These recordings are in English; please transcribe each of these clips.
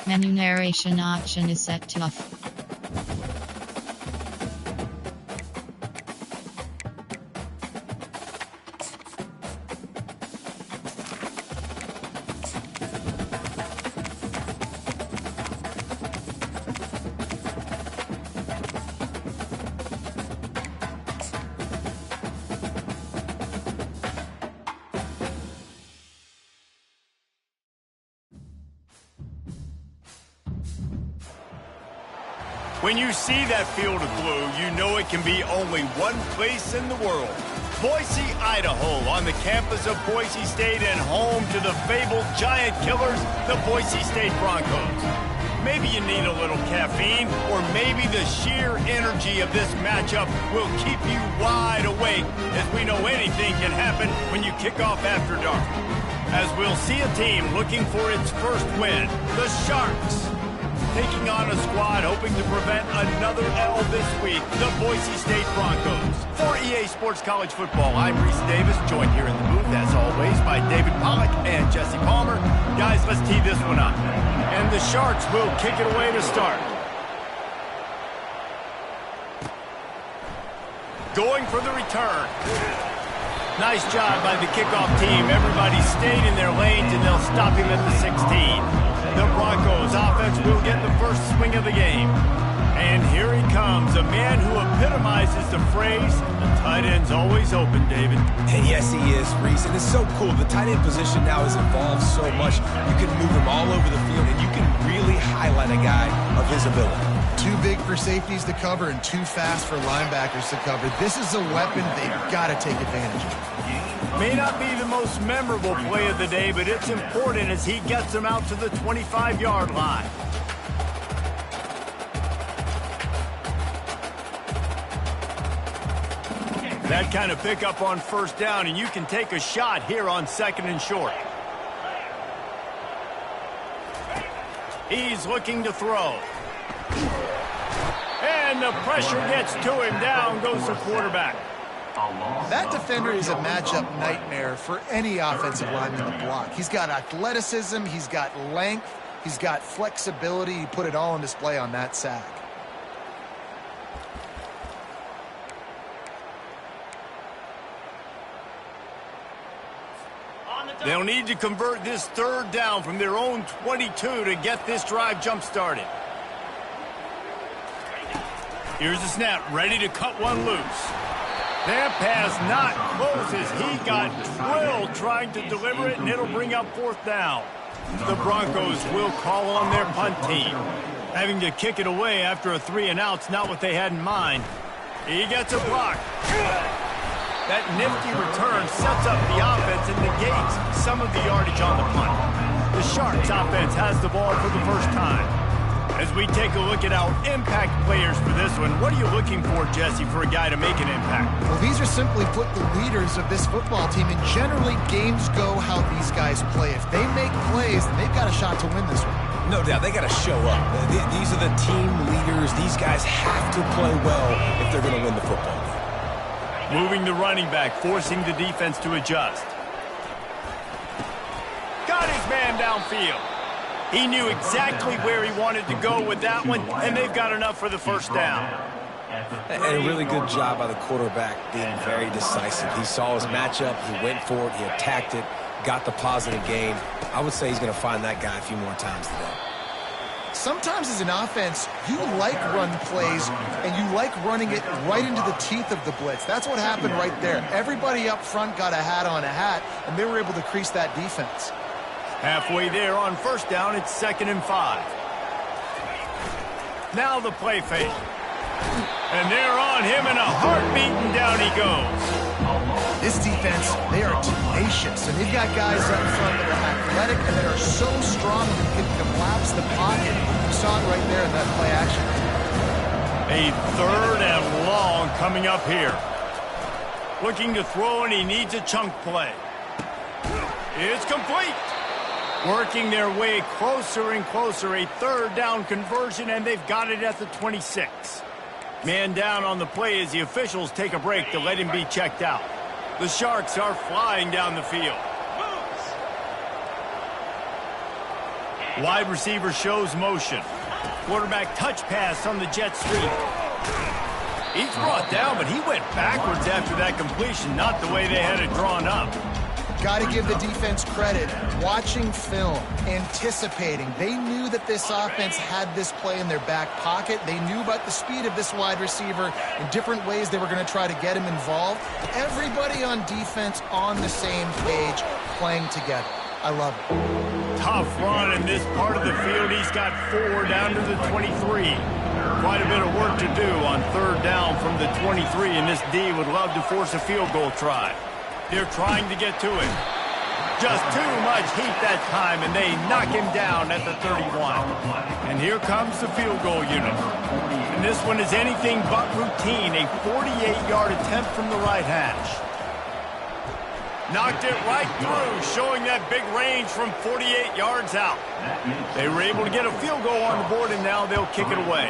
Menu narration option is set to off. When you see that field of blue, you know it can be only one place in the world. Boise, Idaho, on the campus of Boise State and home to the fabled giant killers, the Boise State Broncos. Maybe you need a little caffeine, or maybe the sheer energy of this matchup will keep you wide awake, as we know anything can happen when you kick off after dark. As we'll see a team looking for its first win, the Sharks, taking on a squad hoping to prevent another L this week, the Boise State Broncos. For EA Sports College Football, I'm Reese Davis, joined here in the booth, as always, by David Pollack and Jesse Palmer. Guys, let's tee this one up. And the Sharks will kick it away to start. Going for the return. Nice job by the kickoff team. Everybody stayed in their lanes, and they'll stop him at the 16. The Broncos offense will get the first swing of the game. And here he comes, a man who epitomizes the phrase, the tight end's always open, David. And yes, he is, Reese. And it's so cool. The tight end position now has evolved so much. You can move him all over the field, and you can really highlight a guy of his ability. Too big for safeties to cover and too fast for linebackers to cover. This is a weapon they've got to take advantage of. May not be the most memorable play of the day, but it's important as he gets them out to the 25-yard line. That kind of pickup on first down, and you can take a shot here on 2nd and short. He's looking to throw. And the pressure gets to him. Down goes the quarterback. That defender is a matchup nightmare for any offensive lineman to block. He's got athleticism, he's got length, he's got flexibility. He put it all on display on that sack. They'll need to convert this 3rd down from their own 22 to get this drive jump-started. Here's the snap, ready to cut one loose. That pass not close as he got drilled trying to deliver it, and it'll bring up 4th down. The Broncos will call on their punt team. Having to kick it away after a 3-and-out's not what they had in mind. He gets a block. That nifty return sets up the offense and negates some of the yardage on the punt. The Sharks offense has the ball for the first time. As we take a look at our impact players for this one, what are you looking for, Jesse, for a guy to make an impact? Well, these are simply put the leaders of this football team, and generally games go how these guys play. If they make plays, then they've got a shot to win this one. No doubt, they got to show up. These are the team leaders. These guys have to play well if they're going to win the football game. Moving the running back, forcing the defense to adjust. Got his man downfield. He knew exactly where he wanted to go with that one, and they've got enough for the first down. And a really good job by the quarterback being very decisive. He saw his matchup, he went for it, he attacked it, got the positive gain. I would say he's going to find that guy a few more times today. Sometimes as an offense, you like run plays, and you like running it right into the teeth of the blitz. That's what happened right there. Everybody up front got a hat on a hat, and they were able to crease that defense. Halfway there on first down, it's 2nd and 5. Now the play fake. And they're on him in a heartbeat, and down he goes. This defense, they are tenacious, and they've got guys up front that are athletic and that are so strong that they can collapse the pocket. You saw it right there in that play action. A 3rd and long coming up here. Looking to throw, and he needs a chunk play. It's complete. Working their way closer and closer. A 3rd down conversion, and they've got it at the 26. Man down on the play as the officials take a break to let him be checked out. The Sharks are flying down the field. Wide receiver shows motion. Quarterback touch pass on the jet sweep. He's brought down, but he went backwards after that completion, not the way they had it drawn up. Got to give the defense credit. Watching film, anticipating. They knew that this offense had this play in their back pocket. They knew about the speed of this wide receiver in different ways they were going to try to get him involved. Everybody on defense on the same page, playing together. I love it. Tough run in this part of the field. He's got 4 down to the 23. Quite a bit of work to do on 3rd down from the 23, and this D would love to force a field goal try. They're trying to get to him. Just too much heat that time, and they knock him down at the 31. And here comes the field goal unit. And this one is anything but routine, a 48-yard attempt from the right hash. Knocked it right through, showing that big range from 48 yards out. They were able to get a field goal on the board, and now they'll kick it away.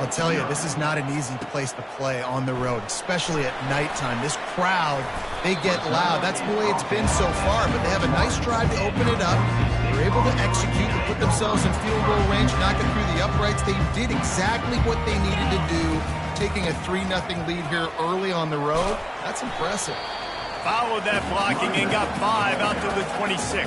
I'll tell you, this is not an easy place to play on the road, especially at nighttime. This crowd, they get loud. That's the way it's been so far, but they have a nice drive to open it up. They're able to execute, to put themselves in field goal range, knock it through the uprights. They did exactly what they needed to do, taking a 3-0 lead here early on the road. That's impressive. Followed that blocking and got 5 out to the 26.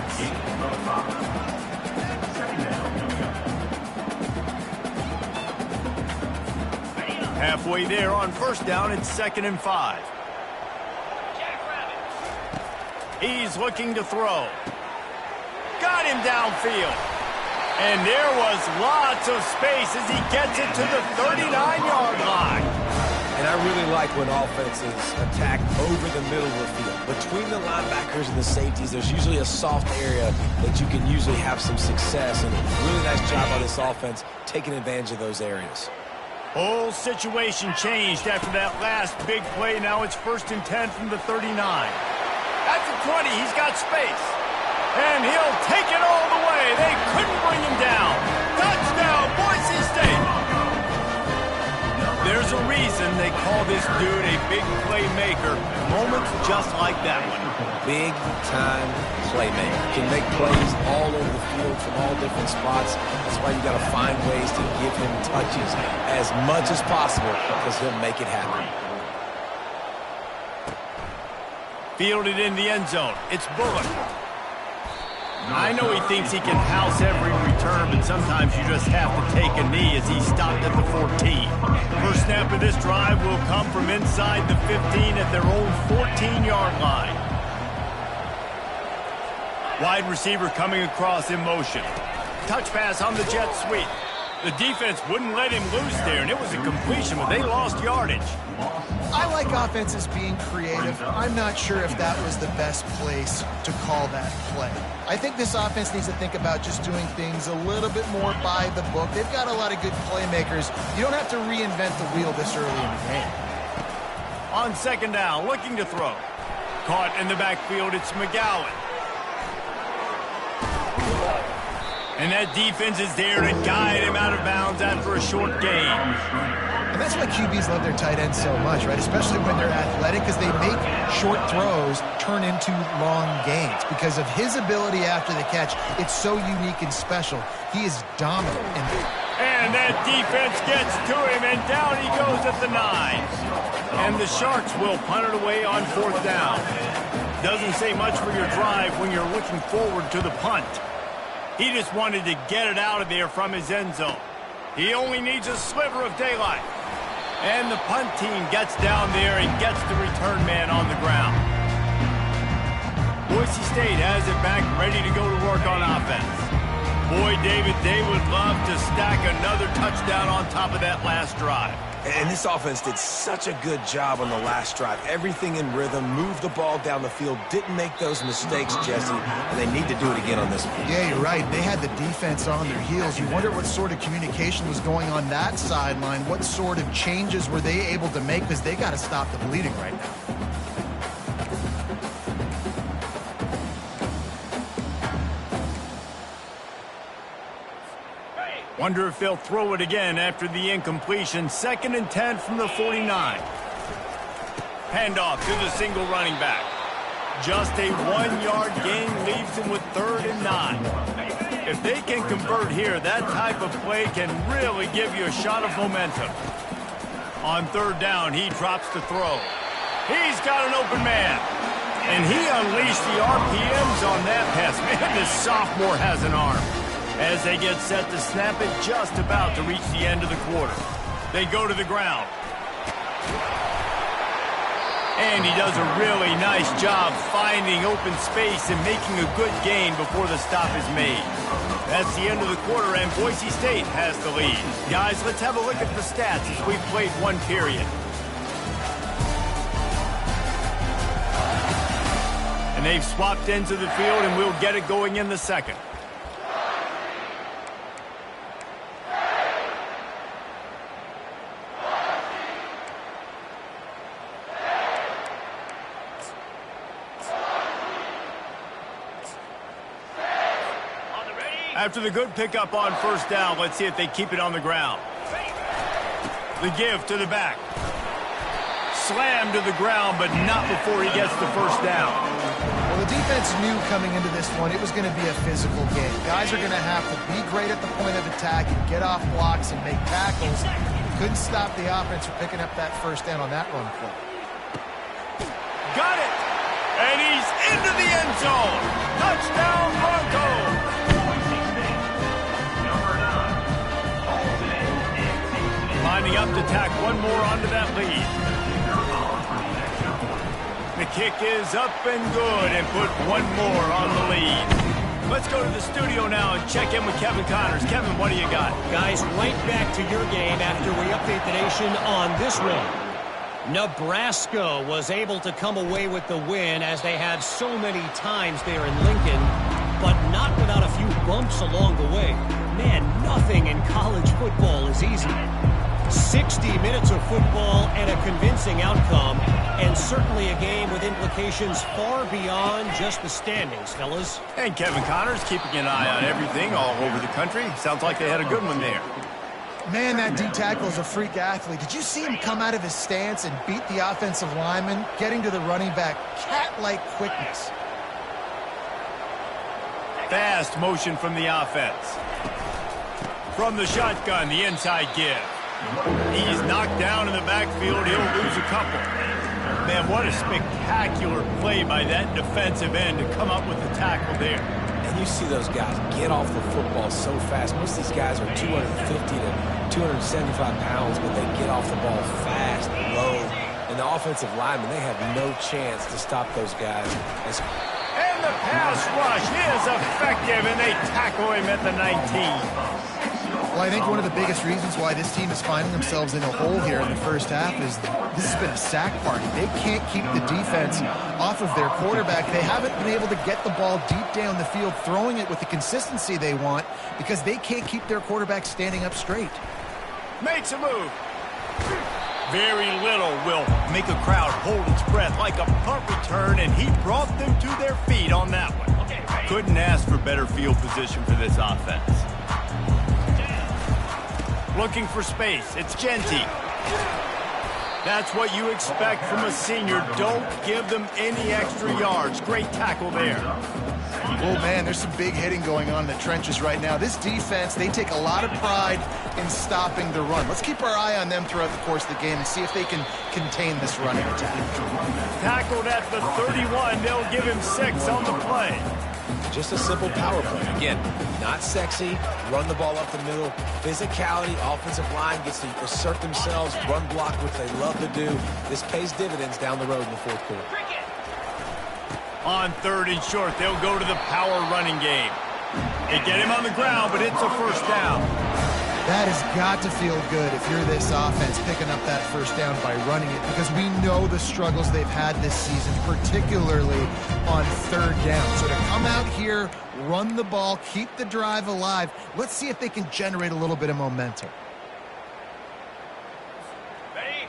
Halfway there on 1st down, it's 2nd and 5. He's looking to throw. Got him downfield. And there was lots of space as he gets it to the 39-yard line. And I really like when offenses attack over the middle of the field. Between the linebackers and the safeties, there's usually a soft area that you can usually have some success. And really nice job by this offense taking advantage of those areas. Whole situation changed after that last big play. Now it's 1st and 10 from the 39. At the 20, he's got space. And he'll take it all the way. They couldn't bring him down. Touchdown, Boise State. There's a reason they call this dude a big playmaker. Moments just like that one. Big-time playmaker. Can make plays all over the field from all different spots. That's why you got to find ways to give him touches as much as possible because he'll make it happen. Fielded in the end zone. It's Bullock. I know he thinks he can house every return, but sometimes you just have to take a knee as he stopped at the 14. First snap of this drive will come from inside the 15 at their own 14-yard line. Wide receiver coming across in motion. Touch pass on the jet sweep. The defense wouldn't let him loose there, and it was a completion, but they lost yardage. I like offenses being creative. I'm not sure if that was the best place to call that play. I think this offense needs to think about just doing things a little bit more by the book. They've got a lot of good playmakers. You don't have to reinvent the wheel this early in the game. On 2nd down, looking to throw. Caught in the backfield, it's McGowan. And that defense is there to guide him out of bounds after a short gain. And that's why QBs love their tight ends so much, right? Especially when they're athletic, because they make short throws turn into long gains. Because of his ability after the catch, it's so unique and special. He is dominant in there. And that defense gets to him, and down he goes at the 9. And the Sharks will punt it away on 4th down. Doesn't say much for your drive when you're looking forward to the punt. He just wanted to get it out of there from his end zone. He only needs a sliver of daylight. And the punt team gets down there and gets the return man on the ground. Boise State has it back, ready to go to work on offense. Boy, David, they would love to stack another touchdown on top of that last drive. And this offense did such a good job on the last drive. Everything in rhythm, moved the ball down the field, didn't make those mistakes, Jesse, and they need to do it again on this one. Yeah, you're right. They had the defense on their heels. You wonder what sort of communication was going on that sideline. What sort of changes were they able to make, because they got to stop the bleeding right now. Wonder if they'll throw it again after the incompletion. 2nd and 10 from the 49. Handoff to the single running back. Just a 1-yard gain leaves him with 3rd and 9. If they can convert here, that type of play can really give you a shot of momentum. On third down, he drops to throw. He's got an open man. And he unleashed the RPMs on that pass. Man, this sophomore has an arm. As they get set to snap it, just about to reach the end of the quarter. They go to the ground. And he does a really nice job finding open space and making a good gain before the stop is made. That's the end of the quarter, and Boise State has the lead. Guys, let's have a look at the stats as we've played one period. And they've swapped ends of the field, and we'll get it going in the second. After the good pickup on first down, let's see if they keep it on the ground. The give to the back. Slam to the ground, but not before he gets the first down. Well, the defense knew coming into this one it was going to be a physical game. Guys are going to have to be great at the point of attack and get off blocks and make tackles. Couldn't stop the offense from picking up that first down on that run play. Got it! And he's into the end zone. Touchdown, Broncos! Lining up to tack one more onto that lead. The kick is up and good and put one more on the lead. Let's go to the studio now and check in with Kevin Connors. Kevin, what do you got? Guys, right back to your game after we update the nation on this one. Nebraska was able to come away with the win as they had so many times there in Lincoln, but not without a few bumps along the way. Man, nothing in college football is easy. 60 minutes of football and a convincing outcome, and certainly a game with implications far beyond just the standings, fellas. And Kevin Connors keeping an eye on everything all over the country. Sounds like they had a good one there. Man, that D-tackle is a freak athlete. Did you see him come out of his stance and beat the offensive lineman, getting to the running back? Cat-like quickness. Fast motion from the offense. From the shotgun, the inside give. He's knocked down in the backfield. He'll lose a couple. Man, what a spectacular play by that defensive end to come up with the tackle there. And you see those guys get off the football so fast. Most of these guys are 250 to 275 pounds, but they get off the ball fast, low. And the offensive linemen, they have no chance to stop those guys. And the pass rush is effective, and they tackle him at the 19. Well, I think one of the biggest reasons why this team is finding themselves in a hole here in the first half is this has been a sack party. They can't keep the defense off of their quarterback. They haven't been able to get the ball deep down the field, throwing it with the consistency they want because they can't keep their quarterback standing up straight. Makes a move. Very little will make a crowd hold its breath like a punt return, and he brought them to their feet on that one. Couldn't ask for better field position for this offense. Looking for space. It's Genty. That's what you expect from a senior. Don't give them any extra yards. Great tackle there. Oh, man, there's some big hitting going on in the trenches right now. This defense, they take a lot of pride in stopping the run. Let's keep our eye on them throughout the course of the game and see if they can contain this running attack. Tackled at the 31. They'll give him 6 on the play. Just a simple power play. Again, not sexy, run the ball up the middle. Physicality, offensive line gets to assert themselves, run block, which they love to do. This pays dividends down the road in the fourth quarter. On third and short, they'll go to the power running game. They get him on the ground, but it's a first down. That has got to feel good if you're this offense picking up that first down by running it, because we know the struggles they've had this season, particularly on third down. So to come out here, run the ball, keep the drive alive, let's see if they can generate a little bit of momentum.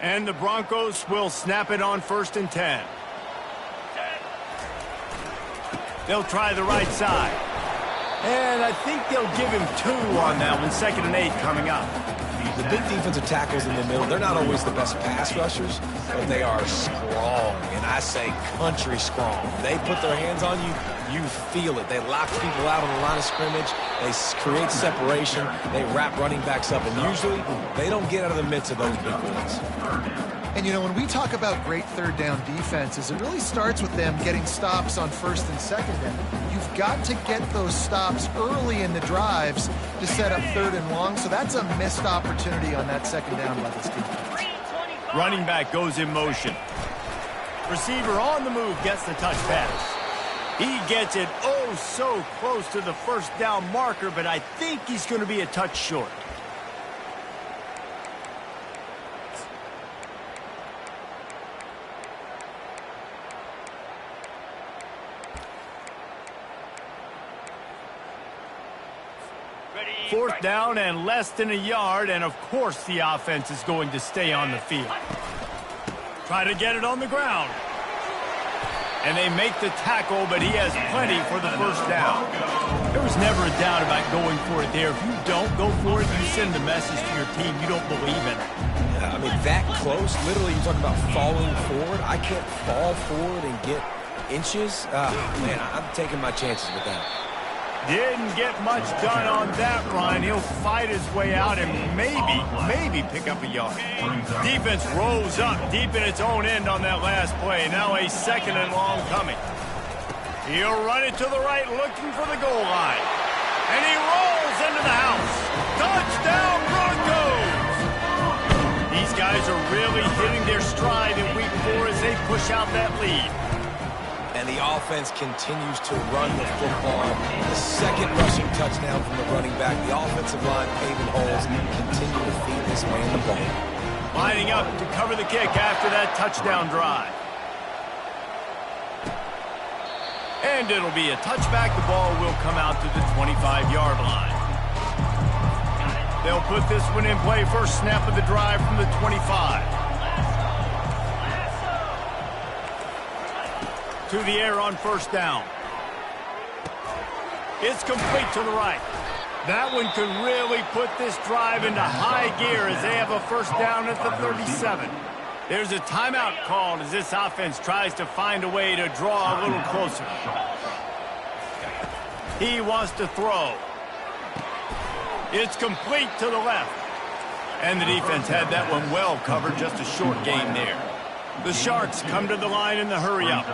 And the Broncos will snap it on 1st and 10. They'll try the right side. And I think they'll give him 2 on that one. 2nd and 8 coming up. The big defensive tackles in the middle, they're not always the best pass rushers, but they are strong, and I say country strong. They put their hands on you, you feel it. They lock people out on the line of scrimmage. They create separation. They wrap running backs up, and usually they don't get out of the midst of those big ones. And, you know, when we talk about great third down defenses, it really starts with them getting stops on first and second down. You've got to get those stops early in the drives to set up third and long, so that's a missed opportunity on that second down by this defense. Running back goes in motion. Receiver on the move gets the touch pass. He gets it oh so close to the first down marker, but I think he's going to be a touch short. Fourth down and less than a yard, and of course the offense is going to stay on the field. Try to get it on the ground. And they make the tackle, but he has plenty for the first down. There was never a doubt about going for it there. If you don't go for it, you send the message to your team you don't believe in it. I mean, that close, literally you're talking about falling forward. I can't fall forward and get inches. Man, I'm taking my chances with that. Didn't get much done on that run. He'll fight his way out and maybe pick up a yard. Defense rolls up deep in its own end on that last play. Now a second and long coming. He'll run it to the right, looking for the goal line. And he rolls into the house. Touchdown, Broncos! These guys are really hitting their stride in week 4 as they push out that lead. And the offense continues to run the football. The second rushing touchdown from the running back. The offensive line paving holes. Continue to feed this man the ball. Lining up to cover the kick after that touchdown drive. And it'll be a touchback. The ball will come out to the 25-yard line. They'll put this one in play. First snap of the drive from the 25. To the air on first down. It's complete to the right. That one could really put this drive into high gear as they have a first down at the 37. There's a timeout called as this offense tries to find a way to draw a little closer. He wants to throw. It's complete to the left. And the defense had that one well covered, just a short gain there. The Sharks come to the line in the hurry-up.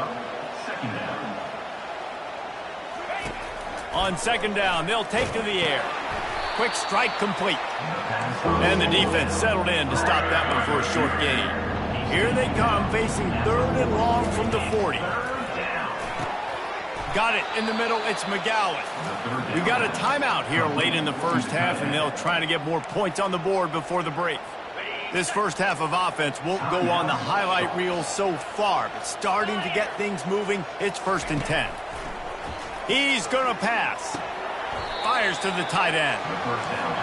On second down, they'll take to the air. Quick strike complete. And the defense settled in to stop that one for a short gain. Here they come, facing third and long from the 40. Got it in the middle, it's McGowan. We've got a timeout here late in the first half, and they'll try to get more points on the board before the break. This first half of offense won't go on the highlight reel so far, but starting to get things moving, it's 1st and 10. He's going to pass. Fires to the tight end.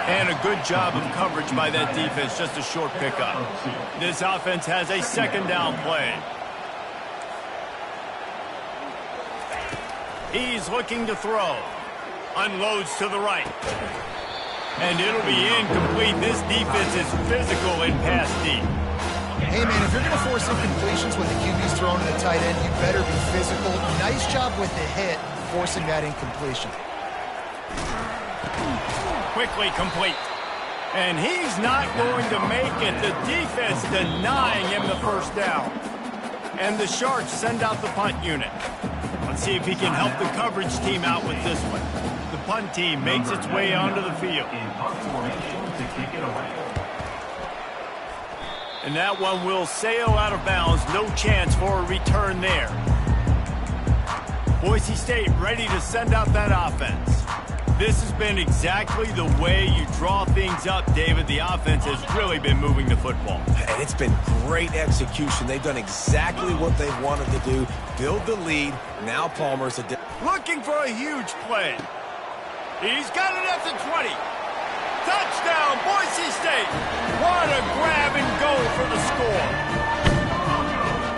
And a good job of coverage by that defense, just a short pickup. This offense has a second down play. He's looking to throw. Unloads to the right. And it'll be incomplete. This defense is physical in pass deep. Hey, man, if you're going to force incompletions when the QB's thrown to the tight end, you better be physical. Nice job with the hit, forcing that incompletion. Quickly complete. And he's not going to make it. The defense denying him the first down. And the Sharks send out the punt unit. Let's see if he can help the coverage team out with this one. The punt team makes its way onto the field. And that one will sail out of bounds. No chance for a return there. Boise State ready to send out that offense. This has been exactly the way you draw things up, David. The offense has really been moving the football. And it's been great execution. They've done exactly what they've wanted to do. Build the lead. Now Palmer's looking for a huge play. He's got it at the 20. Touchdown, Boise State. What a grab and go for the score.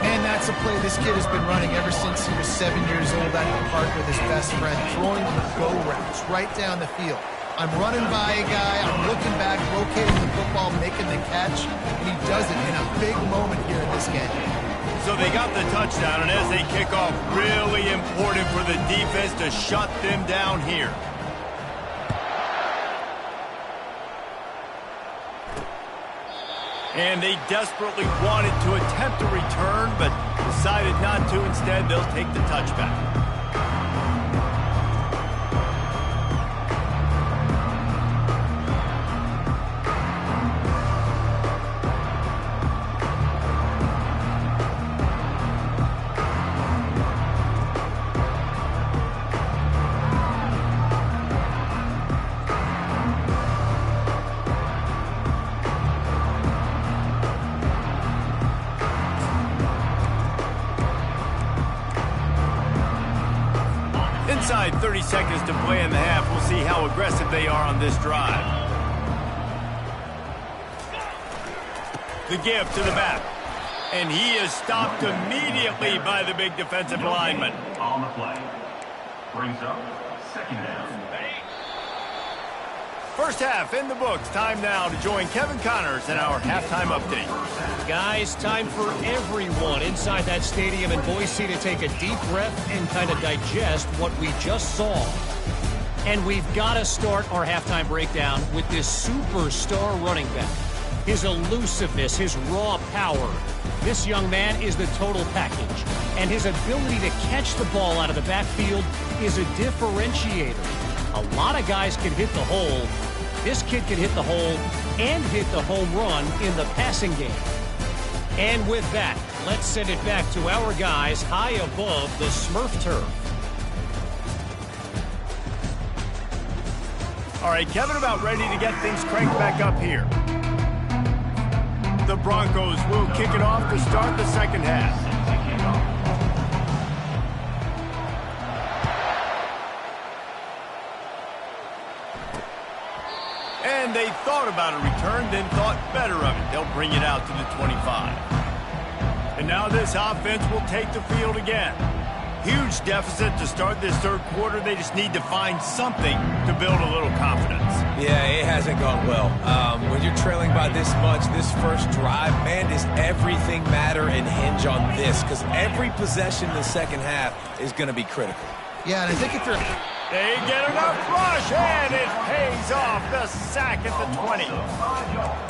And that's a play this kid has been running ever since he was 7 years old out in the park with his best friend, throwing go routes right down the field. I'm running by a guy, I'm looking back, locating the football, making the catch, and he does it in a big moment here in this game. So they got the touchdown, and as they kick off, really important for the defense to shut them down here. And they desperately wanted to attempt a return, but decided not to. Instead, they'll take the touchback. Inside 30 seconds to play in the half. We'll see how aggressive they are on this drive. The give to the back. And he is stopped immediately by the big defensive lineman. On the play. Brings up second down. First half in the books. Time now to join Kevin Connors in our halftime update. Guys, time for everyone inside that stadium in Boise to take a deep breath and kind of digest what we just saw. And we've got to start our halftime breakdown with this superstar running back. His elusiveness, his raw power. This young man is the total package. And his ability to catch the ball out of the backfield is a differentiator. A lot of guys can hit the hole. This kid can hit the hole and hit the home run in the passing game. And with that, let's send it back to our guys high above the Smurf turf. All right, Kevin, about ready to get things cranked back up here. The Broncos will kick it off to start the second half. And they thought about a return, then thought better of it. They'll bring it out to the 25. And now this offense will take the field again. Huge deficit to start this third quarter. They just need to find something to build a little confidence. Yeah, it hasn't gone well. When you're trailing by this much, this first drive, man, does everything matter and hinge on this? Because every possession in the second half is going to be critical. Yeah, and I think if they're... They get enough rush, and it pays off. The sack at the 20.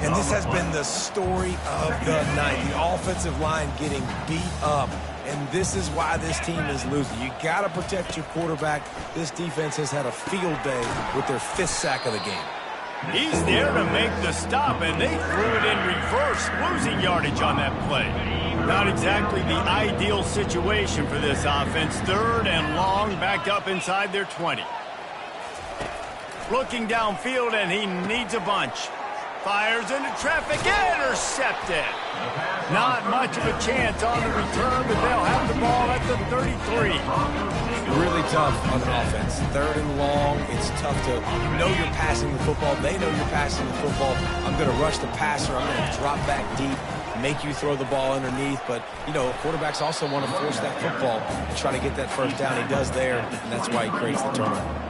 And this has been the story of the night. The offensive line getting beat up. And this is why this team is losing. You got to protect your quarterback. This defense has had a field day with their 5th sack of the game. He's there to make the stop, and they threw it in reverse, losing yardage on that play. Not exactly the ideal situation for this offense. 3rd and long, backed up inside their 20. Looking downfield, and he needs a bunch. Fires into traffic, intercepted. Not much of a chance on the return, but they'll have the ball at the 33. Really tough on offense. 3rd and long, it's tough to, you know you're passing the football. They know you're passing the football. I'm going to rush the passer. I'm going to drop back deep, make you throw the ball underneath. But, you know, quarterbacks also want to force that football and try to get that first down. He does there, and that's why he creates the turnover.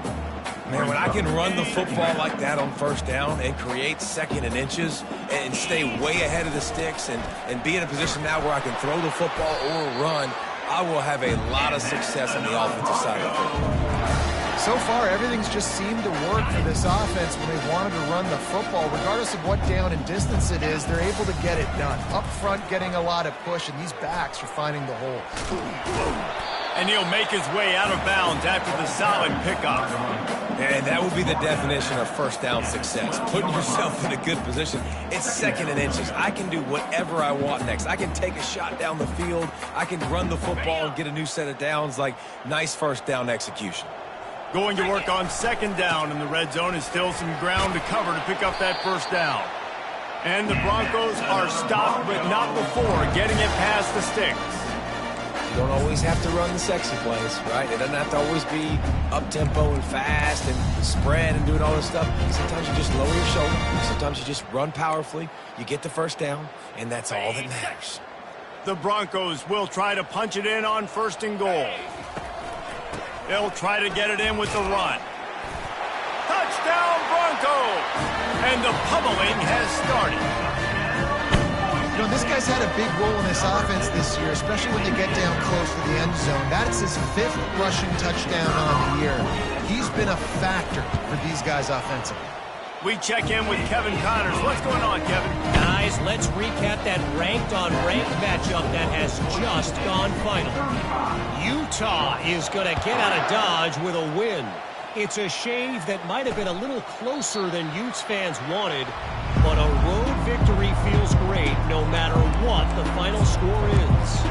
Man, when I can run the football like that on first down and create 2nd and inches and stay way ahead of the sticks and be in a position now where I can throw the football or run, I will have a lot of success on the offensive side of the football. So far, everything's just seemed to work for this offense when they wanted to run the football. Regardless of what down and distance it is, they're able to get it done. Up front, getting a lot of push, and these backs are finding the hole. And he'll make his way out of bounds after the solid pickup. And that will be the definition of first down success. Putting yourself in a good position. It's 2nd and inches. I can do whatever I want next. I can take a shot down the field. I can run the football and get a new set of downs. Like, nice first down execution. Going to work on 2nd down in the red zone, and still some ground to cover to pick up that first down. And the Broncos are stopped, but not before getting it past the sticks. You don't always have to run the sexy plays, right? It doesn't have to always be up-tempo and fast and spread and doing all this stuff. Sometimes you just lower your shoulder. Sometimes you just run powerfully. You get the first down, and that's all that matters. The Broncos will try to punch it in on 1st and goal. They'll try to get it in with the run. Touchdown, And the pummeling has started. You know, this guy's had a big role in this offense this year, especially when they get down close to the end zone. That's his 5th rushing touchdown on the year. He's been a factor for these guys offensively. We check in with Kevin Connors. What's going on, Kevin? Guys, let's recap that ranked-on-ranked matchup that has just gone final. Utah is going to get out of Dodge with a win. It's a shave that might have been a little closer than Utes fans wanted, but a road victory feels great no matter what the final score is.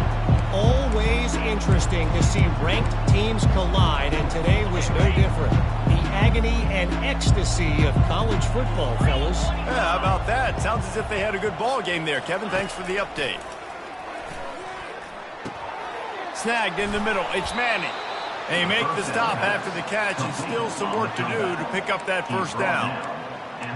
Always interesting to see ranked teams collide, and today was no different. The agony and ecstasy of college football, fellas. Yeah, how about that? Sounds as if they had a good ball game there, Kevin. Thanks for the update. Snagged in the middle. It's Manning. They make the stop after the catch, and still some work to do to pick up that first down.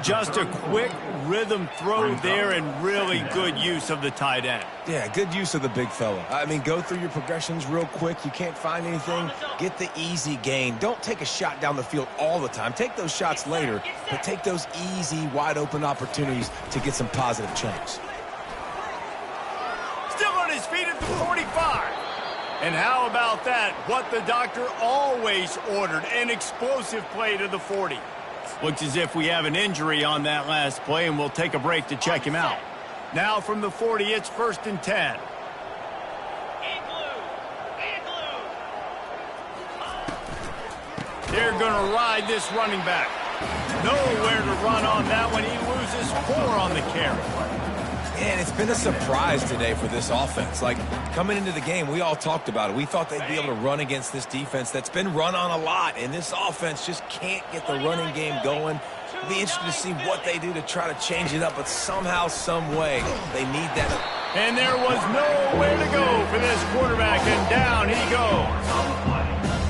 Just a quick rhythm throw there and really good use of the tight end. Yeah, good use of the big fella. I mean, go through your progressions real quick. You can't find anything. Get the easy gain. Don't take a shot down the field all the time. Take those shots later, but take those easy, wide-open opportunities to get some positive chunks. Still on his feet at the 45. And how about that? What the doctor always ordered, an explosive play to the 40. Looks as if we have an injury on that last play, and we'll take a break to check him out. Now from the 40, it's 1st and 10. They're going to ride this running back. Nowhere to run on that one. He loses 4 on the carry. And it's been a surprise today for this offense. Like, coming into the game, we all talked about it. We thought they'd be able to run against this defense that's been run on a lot, and this offense just can't get the running game going. It'll be interesting to see what they do to try to change it up, but somehow, some way, they need that. And there was nowhere to go for this quarterback, and down he goes.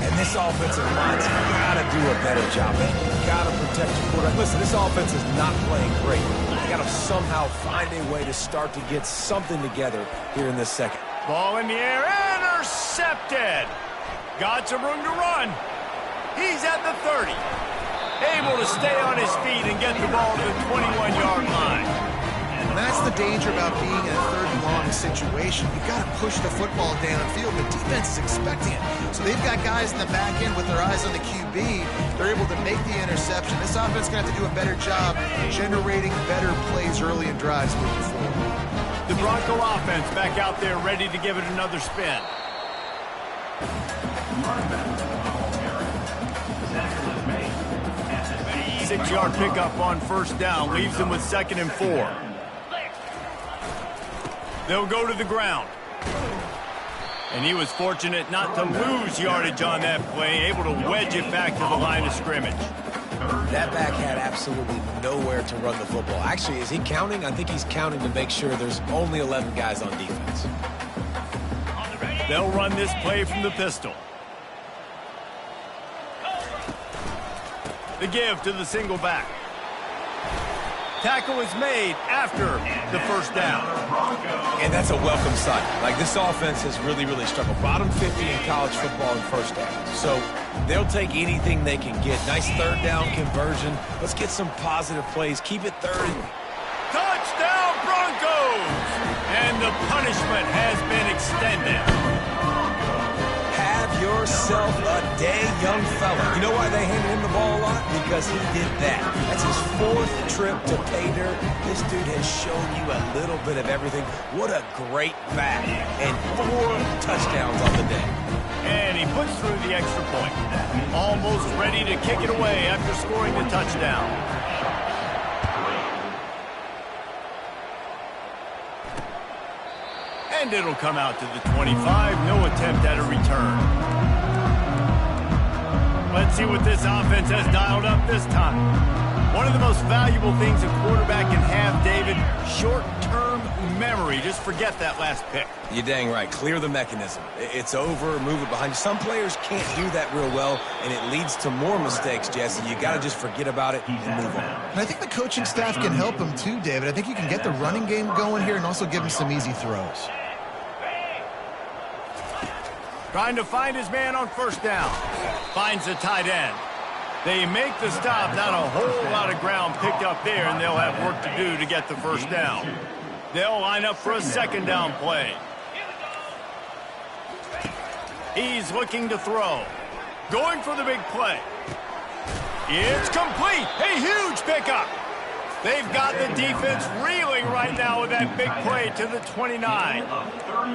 And this offensive line's got to do a better job. They got to protect your quarterback. Listen, this offense is not playing great. They got to somehow find a way to start to get something together here in this second. Ball in the air, intercepted. Got some room to run. He's at the 30. Able to stay on his feet and get the ball to the 21-yard line. And that's the danger about being in a 3rd and long situation. You've got to push the football downfield. The defense is expecting it. So they've got guys in the back end with their eyes on the QB. They're able to make the interception. This offense is going to have to do a better job generating better plays early in drives moving forward. The Bronco offense back out there ready to give it another spin. 6-yard pickup on 1st down. Leaves them with 2nd and 4. They'll go to the ground. And he was fortunate not to lose yardage on that play, able to wedge it back to the line of scrimmage. That back had absolutely nowhere to run the football. Actually, is he counting? I think he's counting to make sure there's only 11 guys on defense. They'll run this play from the pistol. The give to the single back. Tackle is made after the 1st down. And that's a welcome sight. Like, this offense has really, really struggled. Bottom 50 in college football in 1st downs. So they'll take anything they can get. Nice 3rd down conversion. Let's get some positive plays. Keep it 3rd. Touchdown Broncos! And the punishment has been extended. Have yourself a day, young fella. You know why they handed him the ball a lot? Because he did that. That's his 4th trip to pay dirt. This dude has shown you a little bit of everything. What a great back. And 4 touchdowns on the day. And he puts through the extra point. Almost ready to kick it away after scoring the touchdown. And it'll come out to the 25. No attempt at a return. Let's see what this offense has dialed up this time. One of the most valuable things a quarterback can have, David, short-term memory. Just forget that last pick. You're dang right. Clear the mechanism. It's over, move it behind you. Some players can't do that real well, and it leads to more mistakes, Jesse. You got to just forget about it and move on. And I think the coaching staff can help him too, David. I think you can get the running game going here and also give him some easy throws. Trying to find his man on 1st down. Finds the tight end. They make the stop, not a whole lot of ground picked up there, and they'll have work to do to get the first down. They'll line up for a second down play. He's looking to throw. Going for the big play. It's complete. A huge pickup. They've got the defense reeling right now with that big play to the 29.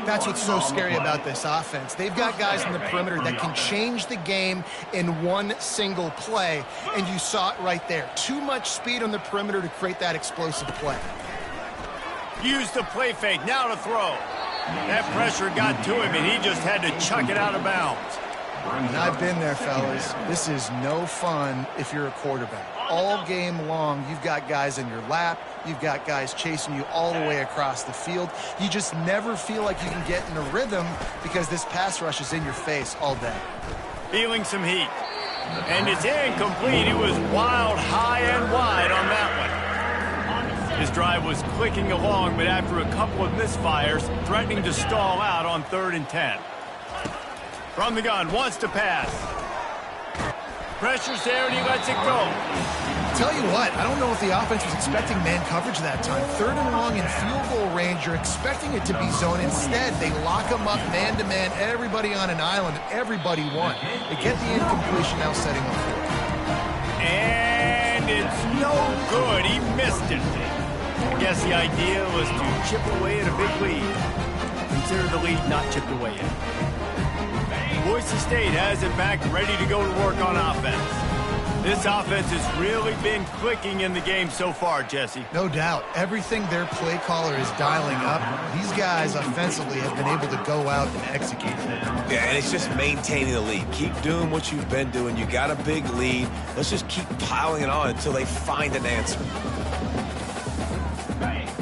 That's what's so scary about this offense. They've got guys in the perimeter that can change the game in one single play, and you saw it right there. Too much speed on the perimeter to create that explosive play. Use the play fake, now to throw. That pressure got to him, and he just had to chuck it out of bounds. And I've been there, fellas. This is no fun if you're a quarterback. All game long, you've got guys in your lap. You've got guys chasing you all the way across the field. You just never feel like you can get in a rhythm because this pass rush is in your face all day. Feeling some heat. And it's incomplete. It was wild, high and wide on that one. His drive was clicking along, but after a couple of misfires, threatening to stall out on 3rd and 10. From the gun, wants to pass. Pressure's there, and he lets it go. Tell you what, I don't know if the offense was expecting man coverage that time. 3rd and long in field goal range, you're expecting it to be zone. Instead, they lock them up man-to-man, everybody on an island, everybody won. They get the incompletion, now setting up for it. And it's no good. He missed it. I guess the idea was to chip away at a big lead. Consider the lead not chipped away yet. Boise State has it back, ready to go to work on offense. This offense has really been clicking in the game so far, Jesse. No doubt. Everything their play caller is dialing up, these guys offensively have been able to go out and execute. Yeah, and it's just maintaining the lead. Keep doing what you've been doing. You got a big lead. Let's just keep piling it on until they find an answer.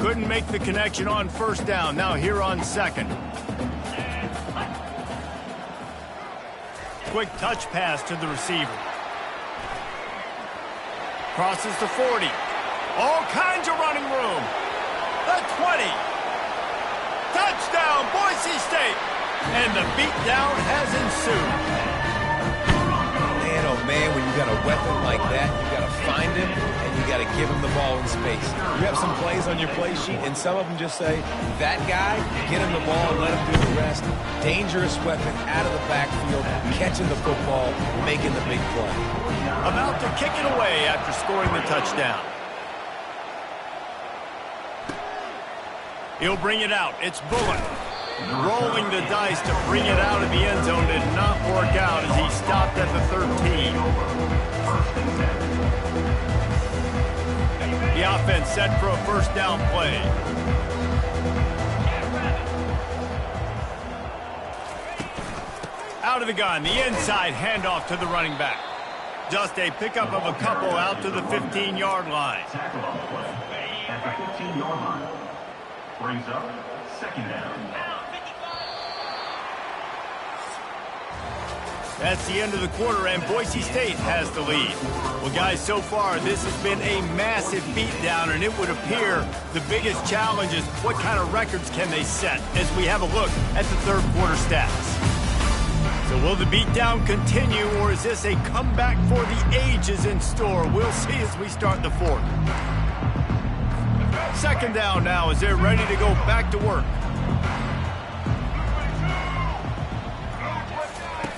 Couldn't make the connection on 1st down. Now here on 2nd. Quick touch pass to the receiver. Crosses the 40. All kinds of running room. The 20. Touchdown, Boise State. And the beatdown has ensued. Man, oh man, when you got a weapon like that, you got to find him and you got to give him the ball in space. You have some plays on your play sheet, and some of them just say, that guy, get him the ball and let him do the rest. Dangerous weapon out of the backfield, catching the football, making the big play. About to kick it away after scoring the touchdown. He'll bring it out. It's Bullock. Rolling the dice to bring it out of the end zone did not work out as he stopped at the 13. The offense set for a 1st down play. Out of the gun, the inside handoff to the running back. Just a pickup of a couple out to the 15-yard line. At the 15-yard line. Brings up 2nd down. That's the end of the quarter, and Boise State has the lead. Well, guys, so far, this has been a massive beatdown, and it would appear the biggest challenge is what kind of records can they set as we have a look at the 3rd quarter stats. So will the beatdown continue, or is this a comeback for the ages in store? We'll see as we start the 4th. 2nd down now as they're ready to go back to work.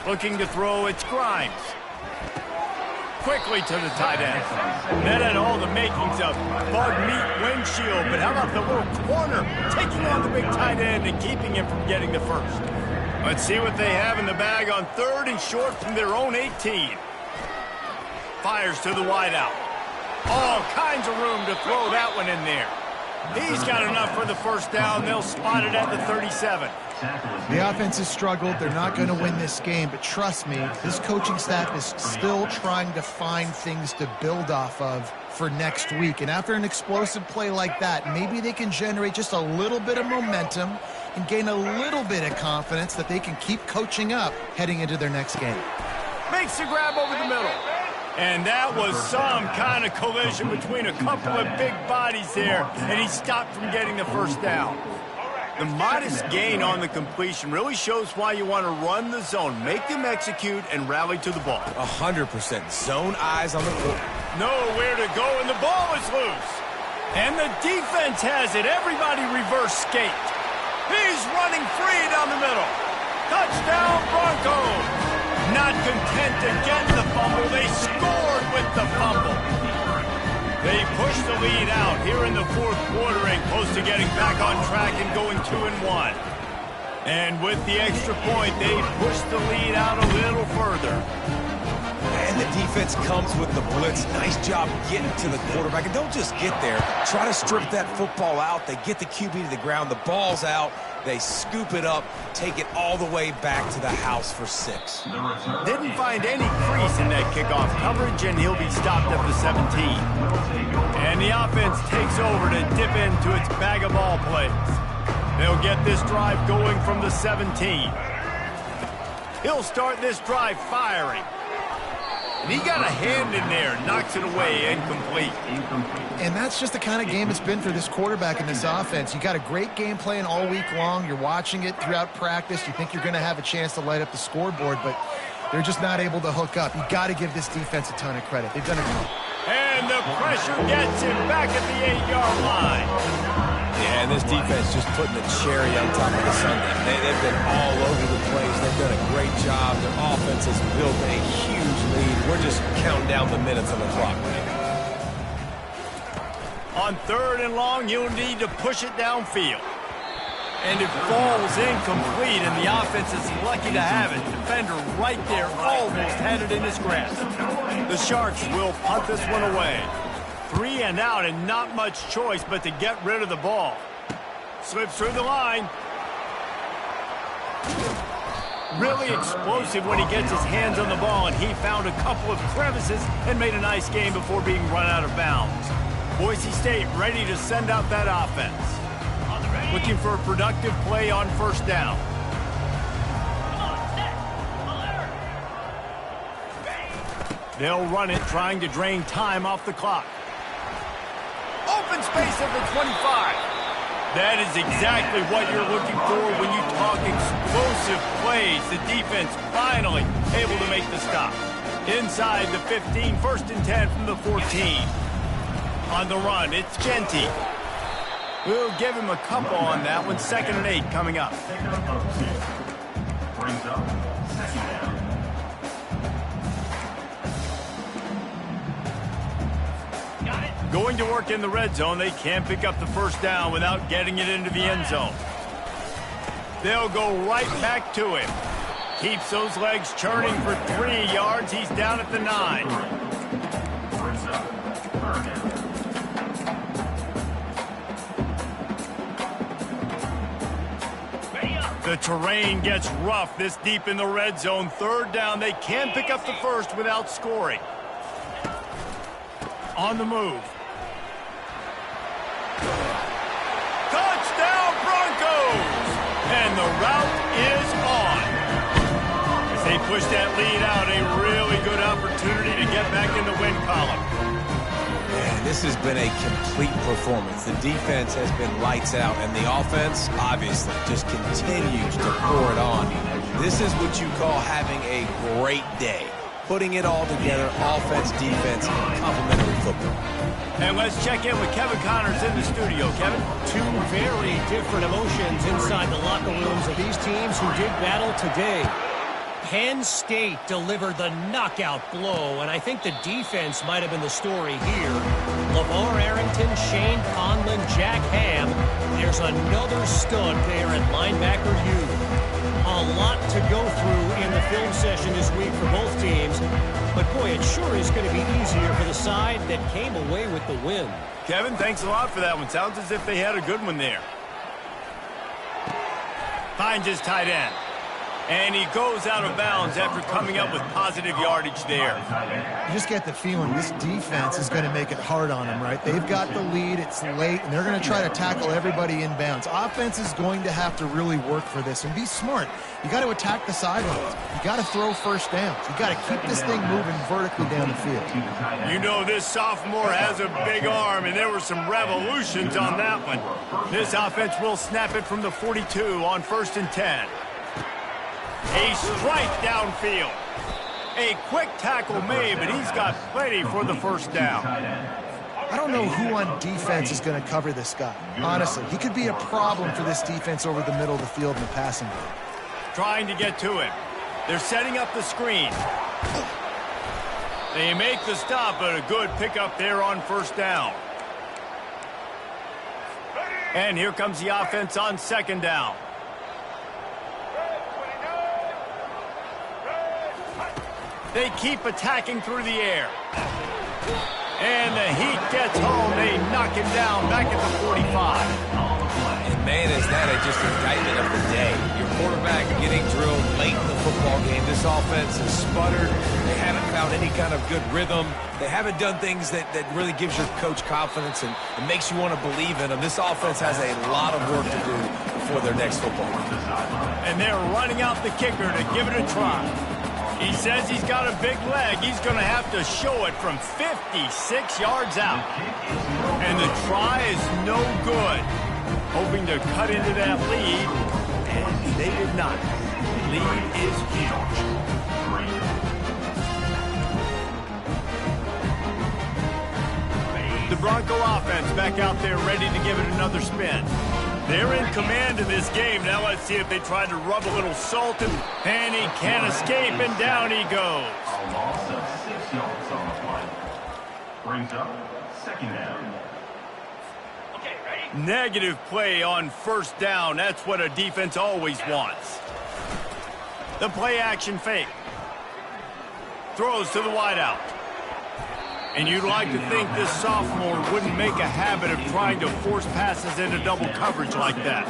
Looking to throw, it's Grimes. Quickly to the tight end. That had all the makings of bug meat windshield, but how about the little corner taking on the big tight end and keeping him from getting the first? Let's see what they have in the bag on 3rd and short from their own 18. Fires to the wideout. All kinds of room to throw that one in there. He's got enough for the 1st down. They'll spot it at the 37. The offense has struggled. They're not going to win this game, but trust me, this coaching staff is still trying to find things to build off of for next week. And after an explosive play like that, maybe they can generate just a little bit of momentum and gain a little bit of confidence that they can keep coaching up heading into their next game. Makes the grab over the middle. And that was some kind of collision between a couple of big bodies there, and he stopped from getting the 1st down. The modest gain on the completion really shows why you want to run the zone. Make them execute and rally to the ball. 100%. Zone eyes on the court. Nowhere to go, and the ball is loose. And the defense has it. Everybody reverse skate. He's running free down the middle. Touchdown, Broncos. Not content to get the fumble, they scored with the fumble. They pushed the lead out here in the fourth quarter and close to getting back on track and going 2-1. And with the extra point, they pushed the lead out a little further. And the defense comes with the blitz. Nice job getting to the quarterback. And don't just get there. Try to strip that football out. They get the QB to the ground. The ball's out. They scoop it up, take it all the way back to the house for 6. Didn't find any crease in that kickoff coverage, and he'll be stopped at the 17. And the offense takes over to dip into its bag of ball plays. They'll get this drive going from the 17. He'll start this drive firing. And he got a hand in there, knocks it away, incomplete. And that's just the kind of game it's been for this quarterback in this offense. You got a great game plan all week long. You're watching it throughout practice. You think you're going to have a chance to light up the scoreboard, but they're just not able to hook up. You got to give this defense a ton of credit. They've done it well. And the pressure gets him back at the 8-yard line. Yeah, and this defense just putting the cherry on top of the sundae. They've been all over the place. They've done a great job. Their offense has built a huge lead. We're just counting down the minutes on the clock. On 3rd and long, you'll need to push it downfield. And it falls incomplete, and the offense is lucky to have it. Defender right there almost had it in his grasp. The Sharks will punt this one away. 3 and out, and not much choice but to get rid of the ball. Slips through the line. Really explosive when he gets his hands on the ball, and he found a couple of crevices and made a nice game before being run out of bounds. Boise State ready to send out that offense. Looking for a productive play on 1st down. They'll run it, trying to drain time off the clock. Open space at the 25. That is exactly what you're looking for when you talk explosive plays. The defense finally able to make the stop. Inside the 15, 1st and 10 from the 14. On the run, it's Genty. We'll give him a couple on that one. 2nd and 8 coming up. Brings up 2nd down. Going to work in the red zone. They can't pick up the 1st down without getting it into the end zone. They'll go right back to him. Keeps those legs churning for 3 yards. He's down at the 9. Brings up 3rd down. The terrain gets rough this deep in the red zone. 3rd down. They can pick up the 1st without scoring. On the move. Touchdown, Broncos! And the route is on. As they push that lead out, a really good opportunity to get back in the win column. Man, this has been a complete performance. The defense has been lights out, and the offense, obviously, just continues to pour it on. This is what you call having a great day. Putting it all together, offense, defense, complementary football. And let's check in with Kevin Connors in the studio. Kevin? 2 very different emotions inside the locker rooms of these teams who did battle today. Penn State delivered the knockout blow, and I think the defense might have been the story here. LeVar Arrington, Shane Conlon, Jack Ham. There's another stud there at linebacker U. A lot to go through in the film session this week for both teams. But, boy, it sure is going to be easier for the side that came away with the win. Kevin, thanks a lot for that one. Sounds as if they had a good one there. Finds his tight end. And he goes out of bounds after coming up with positive yardage there. You just get the feeling this defense is going to make it hard on them, right? They've got the lead, it's late, and they're going to try to tackle everybody in bounds. Offense is going to have to really work for this and be smart. You got to attack the sidelines. You got to throw first downs. You got to keep this thing moving vertically down the field. You know this sophomore has a big arm, and there were some revolutions on that one. This offense will snap it from the 42 on 1st and 10. A strike downfield. A quick tackle made, but he's got plenty for the first down. I don't know who on defense is going to cover this guy. Honestly, he could be a problem for this defense over the middle of the field in the passing game. Trying to get to him. They're setting up the screen. They make the stop, but a good pickup there on 1st down. And here comes the offense on 2nd down. They keep attacking through the air. And the heat gets home. They knock him down back at the 45. And man, is that just an indictment of the day. Your quarterback getting drilled late in the football game. This offense has sputtered. They haven't found any kind of good rhythm. They haven't done things that really gives your coach confidence and makes you want to believe in them. This offense has a lot of work to do before their next football game. And they're running out the kicker to give it a try. He says he's got a big leg. He's going to have to show it from 56 yards out. And the try is no good. Hoping to cut into that lead, and they did not. Lead is huge. The Bronco offense back out there ready to give it another spin. They're in command of this game. Now let's see if they try to rub a little salt in. And he can't escape, and down he goes. A loss of 6 yards on the play. Brings up 2nd down. Negative play on 1st down. That's what a defense always wants. The play action fake. Throws to the wideout. And you'd like to think this sophomore wouldn't make a habit of trying to force passes into double coverage like that.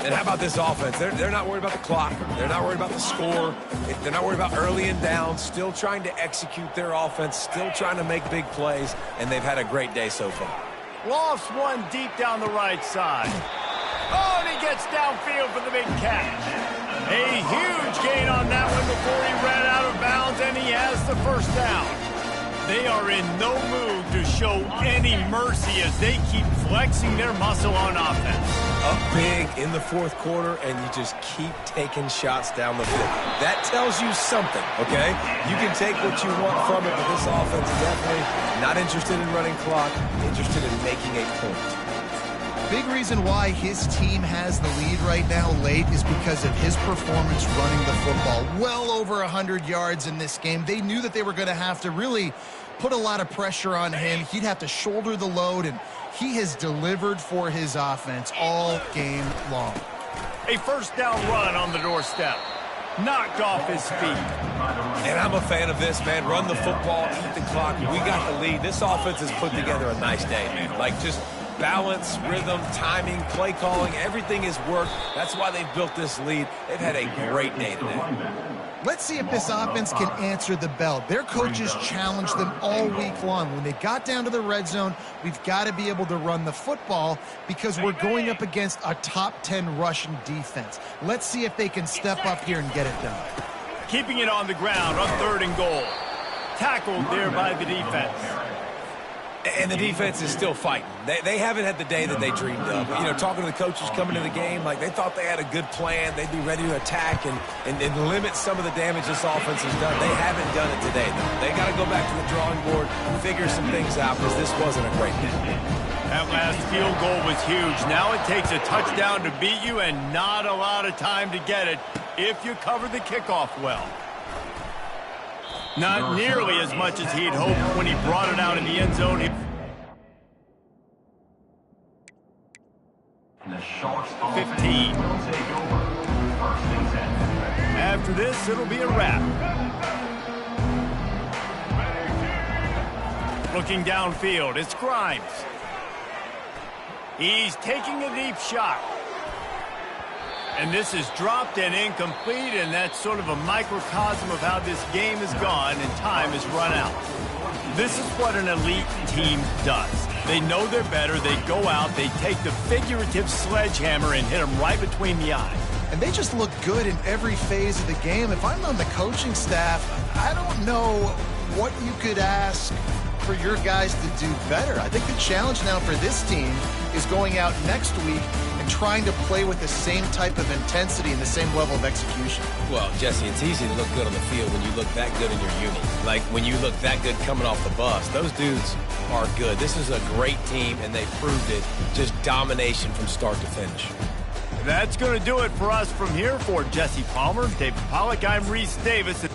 And how about this offense? They're not worried about the clock. They're not worried about the score. They're not worried about early and down. Still trying to execute their offense. Still trying to make big plays. And they've had a great day so far. Lofts one deep down the right side. Oh, and he gets downfield for the big catch. A huge gain on that one before he ran out of bounds, and he has the 1st down. They are in no mood to show any mercy as they keep flexing their muscle on offense. Up big in the 4th quarter, and you just keep taking shots down the field. That tells you something, okay? You can take what you want from it, but this offense is definitely not interested in running clock, interested in making a point. Big reason why his team has the lead right now late is because of his performance running the football. Well over 100 yards in this game. They knew that they were going to have to really put a lot of pressure on him. He'd have to shoulder the load, and he has delivered for his offense all game long. A 1st down run on the doorstep. Knocked off his feet. And I'm a fan of this, man. Run the football, eat the clock. We got the lead. This offense has put together a nice day, man. Like, just balance, rhythm, timing, play calling, everything has worked. That's why they've built this lead. They've had a great day today. Let's see if this offense can answer the bell. Their coaches challenged them all week long. When they got down to the red zone, we've got to be able to run the football because we're going up against a top 10 Russian defense. Let's see if they can step up here and get it done. Keeping it on the ground on 3rd and goal. Tackled there by the defense. And the defense is still fighting. They haven't had the day that they dreamed of. You know, talking to the coaches coming to the game, like they thought they had a good plan. They'd be ready to attack and limit some of the damage this offense has done. They haven't done it today, though. They got to go back to the drawing board and figure some things out because this wasn't a great game. That last field goal was huge. Now it takes a touchdown to beat you and not a lot of time to get it if you cover the kickoff well. Not nearly as much as he'd hoped when he brought it out in the end zone. The Sharks 15. will take over. 1st and 10. After this, it'll be a wrap. Looking downfield, it's Grimes. He's taking a deep shot. And this is dropped and incomplete, and that's sort of a microcosm of how this game has gone, and time has run out. This is what an elite team does. They know they're better. They go out, they take the figurative sledgehammer and hit them right between the eyes. And they just look good in every phase of the game. If I'm on the coaching staff, I don't know what you could ask for your guys to do better. I think the challenge now for this team is going out next week and trying to play with the same type of intensity and the same level of execution. Well, Jesse, it's easy to look good on the field when you look that good in your unit. Like when you look that good coming off the bus. Those dudes are good. This is a great team, and they proved it. Just domination from start to finish. That's going to do it for us from here. For Jesse Palmer, David Pollack, I'm Reese Davis.